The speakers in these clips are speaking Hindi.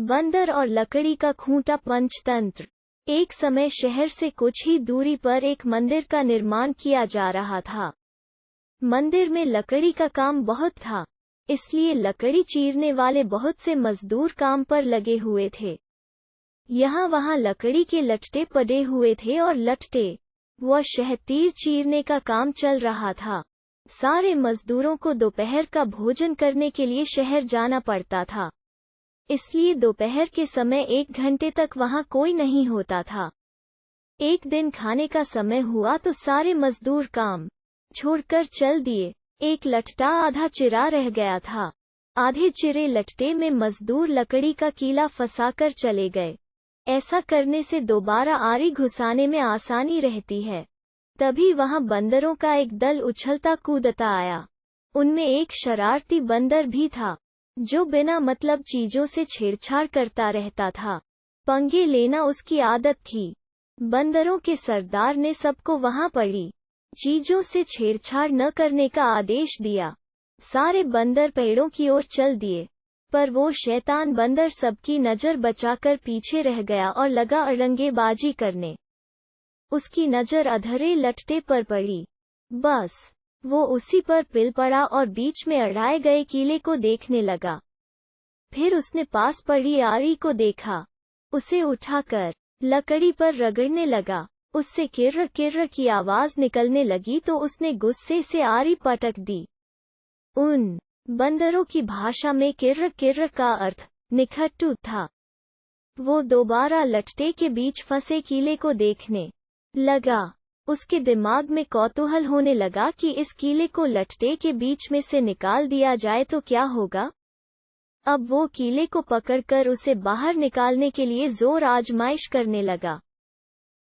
बंदर और लकड़ी का खूंटा पंचतंत्र। एक समय शहर से कुछ ही दूरी पर एक मंदिर का निर्माण किया जा रहा था। मंदिर में लकड़ी का काम बहुत था, इसलिए लकड़ी चीरने वाले बहुत से मजदूर काम पर लगे हुए थे। यहाँ वहाँ लकड़ी के लट्टे पड़े हुए थे और लट्टे व शहतीर चीरने का काम चल रहा था। सारे मजदूरों को दोपहर का भोजन करने के लिए शहर जाना पड़ता था, इसलिए दोपहर के समय 1 घंटे तक वहाँ कोई नहीं होता था। एक दिन खाने का समय हुआ तो सारे मजदूर काम छोड़कर चल दिए। एक लट्टा आधा चिरा रह गया था। आधे चिरे लट्टे में मजदूर लकड़ी का कीला फंसाकर चले गए। ऐसा करने से दोबारा आरी घुसाने में आसानी रहती है। तभी वहां बंदरों का एक दल उछलता कूदता आया। उनमें एक शरारती बंदर भी था, जो बिना मतलब चीजों से छेड़छाड़ करता रहता था। पंगे लेना उसकी आदत थी। बंदरों के सरदार ने सबको वहां पड़ी चीजों से छेड़छाड़ न करने का आदेश दिया। सारे बंदर पेड़ों की ओर चल दिए, पर वो शैतान बंदर सबकी नजर बचाकर पीछे रह गया और लगा अड़ंगेबाजी करने। उसकी नजर अधरे लट्टे पर पड़ी। बस वो उसी पर पिल पड़ा और बीच में अड़ाए गए कीले को देखने लगा। फिर उसने पास पड़ी आरी को देखा। उसे उठाकर लकड़ी पर रगड़ने लगा। उससे किर्र किर्र की आवाज निकलने लगी तो उसने गुस्से से आरी पटक दी। उन बंदरों की भाषा में किर्र किर्र का अर्थ निखट्टू था। वो दोबारा लट्टे के बीच फंसे कीले को देखने लगा। उसके दिमाग में कौतूहल होने लगा कि इस कीले को लट्टे के बीच में से निकाल दिया जाए तो क्या होगा। अब वो कीले को पकड़कर उसे बाहर निकालने के लिए जोर आजमाइश करने लगा।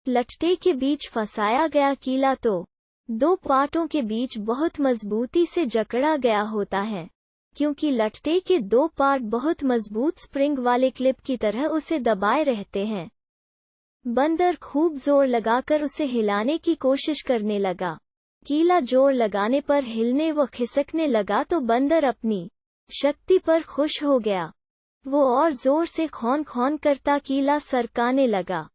लट्टे के बीच फंसाया गया कीला तो 2 पार्टों के बीच बहुत मजबूती से जकड़ा गया होता है, क्योंकि लट्टे के 2 पार्ट बहुत मजबूत स्प्रिंग वाले क्लिप की तरह उसे दबाए रहते हैं। बंदर खूब जोर लगाकर उसे हिलाने की कोशिश करने लगा। कीला जोर लगाने पर हिलने व खिसकने लगा तो बंदर अपनी शक्ति पर खुश हो गया। वो और जोर से खौन खौन करता कीला सरकाने लगा।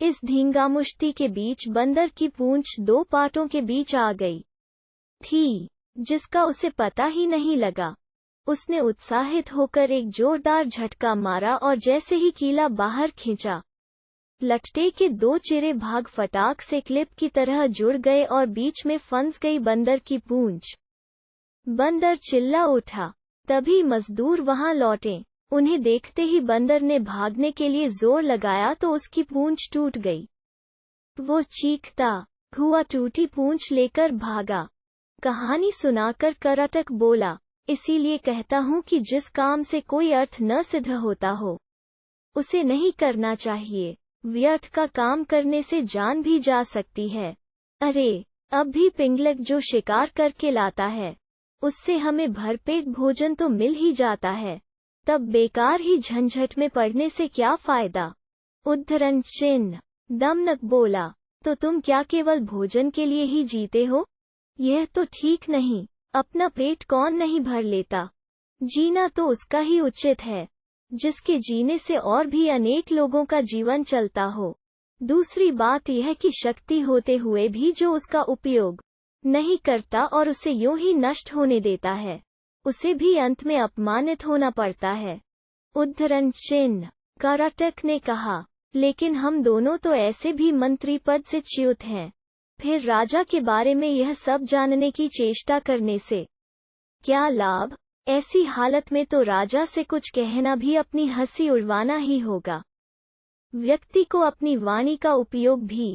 इस धींगामुष्टि के बीच बंदर की पूंछ 2 पार्टों के बीच आ गई थी, जिसका उसे पता ही नहीं लगा। उसने उत्साहित होकर एक जोरदार झटका मारा और जैसे ही कीला बाहर खींचा, लट्टे के 2 चिरे भाग फटाक से क्लिप की तरह जुड़ गए और बीच में फंस गई बंदर की पूंछ। बंदर चिल्ला उठा। तभी मजदूर वहां लौटे। उन्हें देखते ही बंदर ने भागने के लिए जोर लगाया तो उसकी पूंछ टूट गई। वो चीखता हुआ टूटी पूंछ लेकर भागा। कहानी सुनाकर कराटक बोला, इसीलिए कहता हूँ कि जिस काम से कोई अर्थ न सिद्ध होता हो, उसे नहीं करना चाहिए। व्यर्थ का काम करने से जान भी जा सकती है। अरे, अब भी पिंगलक जो शिकार करके लाता है, उससे हमें भरपेट भोजन तो मिल ही जाता है, तब बेकार ही झंझट में पड़ने से क्या फायदा। उद्धरण चिन्ह। दमनक बोला, तो तुम क्या केवल भोजन के लिए ही जीते हो? यह तो ठीक नहीं। अपना पेट कौन नहीं भर लेता। जीना तो उसका ही उचित है, जिसके जीने से और भी अनेक लोगों का जीवन चलता हो। दूसरी बात यह कि शक्ति होते हुए भी जो उसका उपयोग नहीं करता और उसे यूं ही नष्ट होने देता है, उसे भी अंत में अपमानित होना पड़ता है। उद्धरण चिन्ह। कराटक ने कहा, लेकिन हम दोनों तो ऐसे भी मंत्री पद से च्युत हैं, फिर राजा के बारे में यह सब जानने की चेष्टा करने से क्या लाभ? ऐसी हालत में तो राजा से कुछ कहना भी अपनी हंसी उड़वाना ही होगा। व्यक्ति को अपनी वाणी का उपयोग भी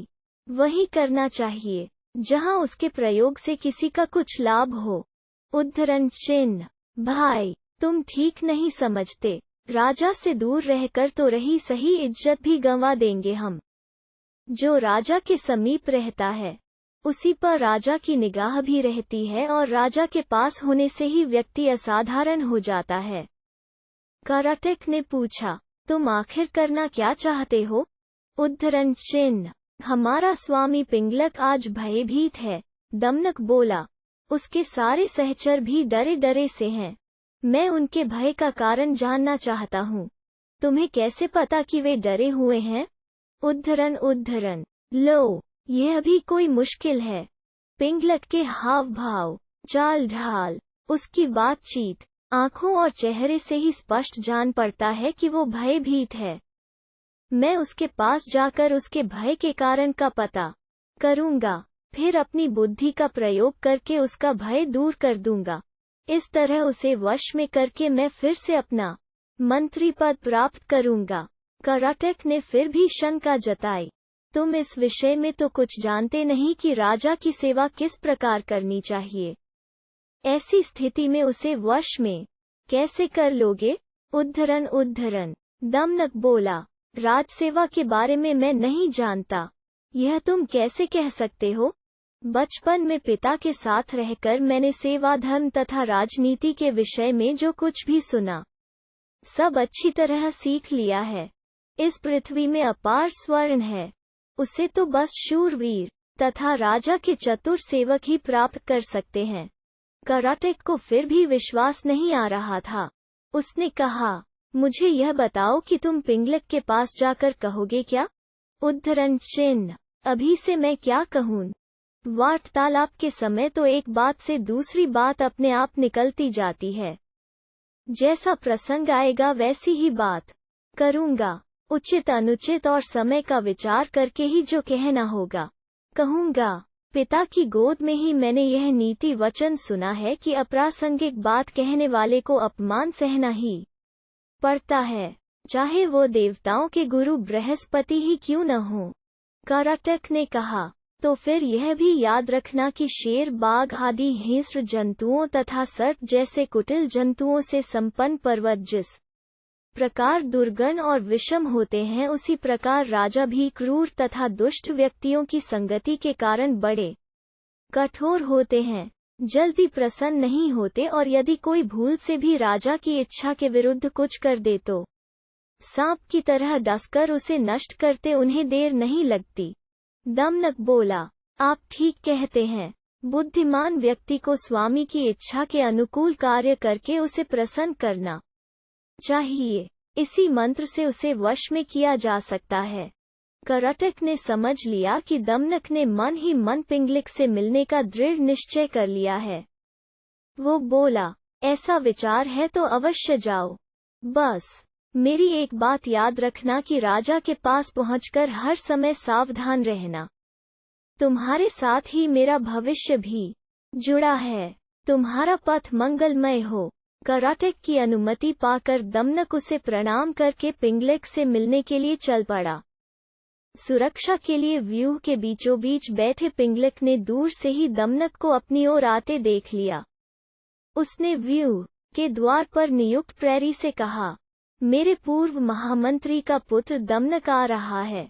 वही करना चाहिए जहां उसके प्रयोग से किसी का कुछ लाभ हो। उद्धरण चिन्ह। भाई, तुम ठीक नहीं समझते। राजा से दूर रहकर तो रही सही इज्जत भी गंवा देंगे हम। जो राजा के समीप रहता है, उसी पर राजा की निगाह भी रहती है और राजा के पास होने से ही व्यक्ति असाधारण हो जाता है। कराटक ने पूछा, तुम आखिर करना क्या चाहते हो? उद्धरण चिन्ह। हमारा स्वामी पिंगलक आज भयभीत है। दमनक बोला, उसके सारे सहचर भी डरे डरे से हैं। मैं उनके भय का कारण जानना चाहता हूँ। तुम्हें कैसे पता कि वे डरे हुए हैं? उद्धरण लो, यह भी कोई मुश्किल है। पिंगलक के हाव भाव, चाल ढाल, उसकी बातचीत, आंखों और चेहरे से ही स्पष्ट जान पड़ता है कि वो भयभीत है। मैं उसके पास जाकर उसके भय के कारण का पता करूंगा, फिर अपनी बुद्धि का प्रयोग करके उसका भय दूर कर दूंगा। इस तरह उसे वश में करके मैं फिर से अपना मंत्री पद प्राप्त करूंगा। कराटेक ने फिर भी शंका जताई। तुम इस विषय में तो कुछ जानते नहीं कि राजा की सेवा किस प्रकार करनी चाहिए। ऐसी स्थिति में उसे वश में कैसे कर लोगे? उद्धरण दमनक बोला, राजसेवा के बारे में मैं नहीं जानता। यह तुम कैसे कह सकते हो? बचपन में पिता के साथ रहकर मैंने सेवा, धर्म तथा राजनीति के विषय में जो कुछ भी सुना, सब अच्छी तरह सीख लिया है। इस पृथ्वी में अपार स्वर्ण है, उसे तो बस शूरवीर तथा राजा के चतुर सेवक ही प्राप्त कर सकते हैं। कराटेक को फिर भी विश्वास नहीं आ रहा था। उसने कहा, मुझे यह बताओ कि तुम पिंगलक के पास जाकर कहोगे क्या? उद्धरण चिन्ह, अभी से मैं क्या कहूँ? वार्तालाप के समय तो एक बात से दूसरी बात अपने आप निकलती जाती है। जैसा प्रसंग आएगा वैसी ही बात करूंगा। उचित अनुचित और समय का विचार करके ही जो कहना होगा कहूंगा। पिता की गोद में ही मैंने यह नीति वचन सुना है कि अप्रासंगिक बात कहने वाले को अपमान सहना ही पड़ता है, चाहे वो देवताओं के गुरु बृहस्पति ही क्यों न हो। कराटेक ने कहा, तो फिर यह भी याद रखना कि शेर, बाघ आदि हिंस्र जंतुओं तथा सर्प जैसे कुटिल जंतुओं से संपन्न पर्वत जिस प्रकार दुर्गम और विषम होते हैं, उसी प्रकार राजा भी क्रूर तथा दुष्ट व्यक्तियों की संगति के कारण बड़े कठोर होते हैं, जल्दी प्रसन्न नहीं होते, और यदि कोई भूल से भी राजा की इच्छा के विरुद्ध कुछ कर दे तो सांप की तरह डसकर उसे नष्ट करते उन्हें देर नहीं लगती। दमनक बोला, आप ठीक कहते हैं। बुद्धिमान व्यक्ति को स्वामी की इच्छा के अनुकूल कार्य करके उसे प्रसन्न करना चाहिए। इसी मंत्र से उसे वश में किया जा सकता है। कराटेक ने समझ लिया कि दमनक ने मन ही मन पिंगलिक से मिलने का दृढ़ निश्चय कर लिया है। वो बोला, ऐसा विचार है तो अवश्य जाओ। बस मेरी एक बात याद रखना कि राजा के पास पहुंचकर हर समय सावधान रहना। तुम्हारे साथ ही मेरा भविष्य भी जुड़ा है। तुम्हारा पथ मंगलमय हो। कराटेक की अनुमति पाकर दमनक उसे प्रणाम करके पिंगलिक से मिलने के लिए चल पड़ा। सुरक्षा के लिए व्यूह के बीचों बीच बैठे पिंगलिक ने दूर से ही दमनक को अपनी ओर आते देख लिया। उसने व्यूह के द्वार पर नियुक्त प्रहरी से कहा, मेरे पूर्व महामंत्री का पुत्र दमनक आ रहा है,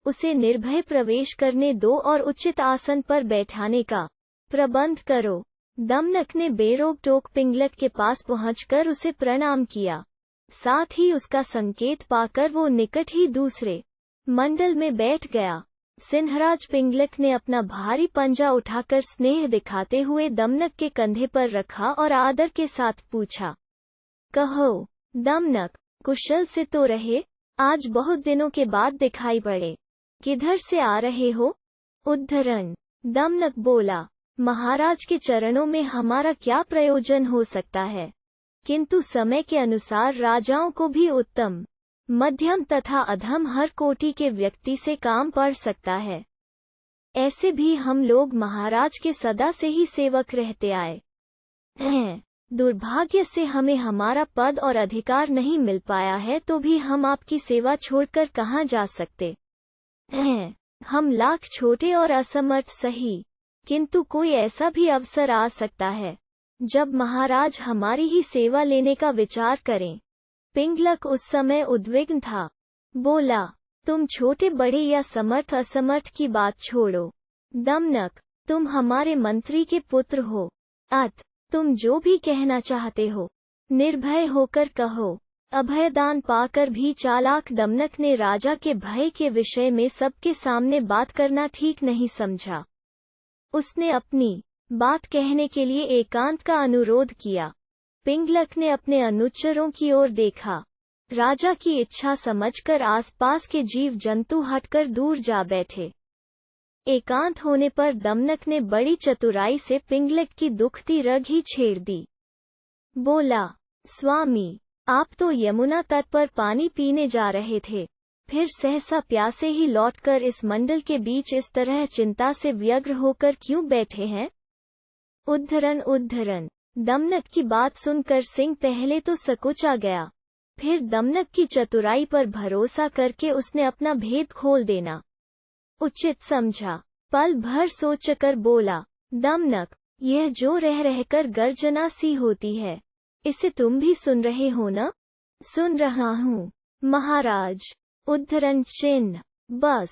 उसे निर्भय प्रवेश करने दो और उचित आसन पर बैठाने का प्रबंध करो। दमनक ने बेरोक टोक पिंगलिक के पास पहुंचकर उसे प्रणाम किया। साथ ही उसका संकेत पाकर वो निकट ही दूसरे मंडल में बैठ गया। सिंहराज पिंगलिक ने अपना भारी पंजा उठाकर स्नेह दिखाते हुए दमनक के कंधे पर रखा और आदर के साथ पूछा, कहो दमनक, कुशल से तो रहे? आज बहुत दिनों के बाद दिखाई पड़े, किधर से आ रहे हो? उद्धरण दमनक बोला, महाराज के चरणों में हमारा क्या प्रयोजन हो सकता है, किंतु समय के अनुसार राजाओं को भी उत्तम, मध्यम तथा अधम हर कोटि के व्यक्ति से काम पड़ सकता है। ऐसे भी हम लोग महाराज के सदा से ही सेवक रहते आए हैं। दुर्भाग्य से हमें हमारा पद और अधिकार नहीं मिल पाया है, तो भी हम आपकी सेवा छोड़कर कहाँ जा सकते हैं। हम लाख छोटे और असमर्थ सही, किंतु कोई ऐसा भी अवसर आ सकता है जब महाराज हमारी ही सेवा लेने का विचार करें। पिंगलक उस समय उद्विग्न था। बोला, तुम छोटे बड़े या समर्थ असमर्थ की बात छोड़ो। दमनक, तुम हमारे मंत्री के पुत्र हो, तुम जो भी कहना चाहते हो निर्भय होकर कहो। अभयदान पाकर भी चालाक दमनक ने राजा के भय के विषय में सबके सामने बात करना ठीक नहीं समझा। उसने अपनी बात कहने के लिए एकांत का अनुरोध किया। पिंगलक ने अपने अनुचरों की ओर देखा। राजा की इच्छा समझकर आसपास के जीव जंतु हटकर दूर जा बैठे। एकांत होने पर दमनक ने बड़ी चतुराई से पिंगलक की दुखती रग ही छेड़ दी। बोला, स्वामी, आप तो यमुना तट पर पानी पीने जा रहे थे, फिर सहसा प्यासे ही लौटकर इस मंडल के बीच इस तरह चिंता से व्यग्र होकर क्यों बैठे हैं? उद्धरण। दमनक की बात सुनकर सिंह पहले तो सकुचा गया, फिर दमनक की चतुराई पर भरोसा करके उसने अपना भेद खोल देना उचित समझा। पल भर सोचकर बोला, दमनक, यह जो रह रहकर गर्जना सी होती है, इसे तुम भी सुन रहे हो न? सुन रहा हूँ, महाराज। उद्धरण चिन्ह। बस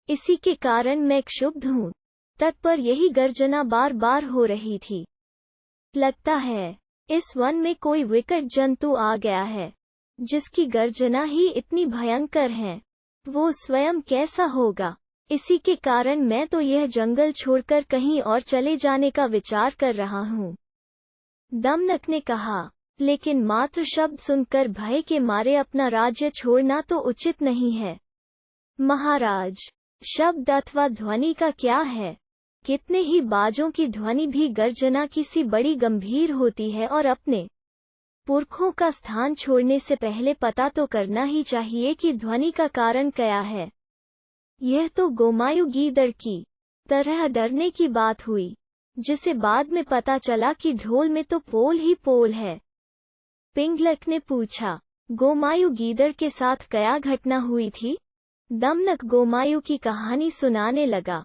इसी के कारण मैं क्षुब्ध हूँ। तट पर यही गर्जना बार बार हो रही थी। लगता है इस वन में कोई विकट जंतु आ गया है, जिसकी गर्जना ही इतनी भयंकर है। वो स्वयं कैसा होगा? इसी के कारण मैं तो यह जंगल छोड़कर कहीं और चले जाने का विचार कर रहा हूँ। दमनक ने कहा, लेकिन मात्र शब्द सुनकर भय के मारे अपना राज्य छोड़ना तो उचित नहीं है। महाराज, शब्द अथवा ध्वनि का क्या है? कितने ही बाजों की ध्वनि भी गर्जना की सी बड़ी गंभीर होती है, और अपने पुरखों का स्थान छोड़ने से पहले पता तो करना ही चाहिए कि ध्वनि का कारण क्या है। यह तो गोमायु गीदड़ की तरह डरने की बात हुई, जिसे बाद में पता चला कि ढोल में तो पोल ही पोल है। पिंगलक ने पूछा, गोमायु गीदड़ के साथ क्या घटना हुई थी? दमनक गोमायु की कहानी सुनाने लगा।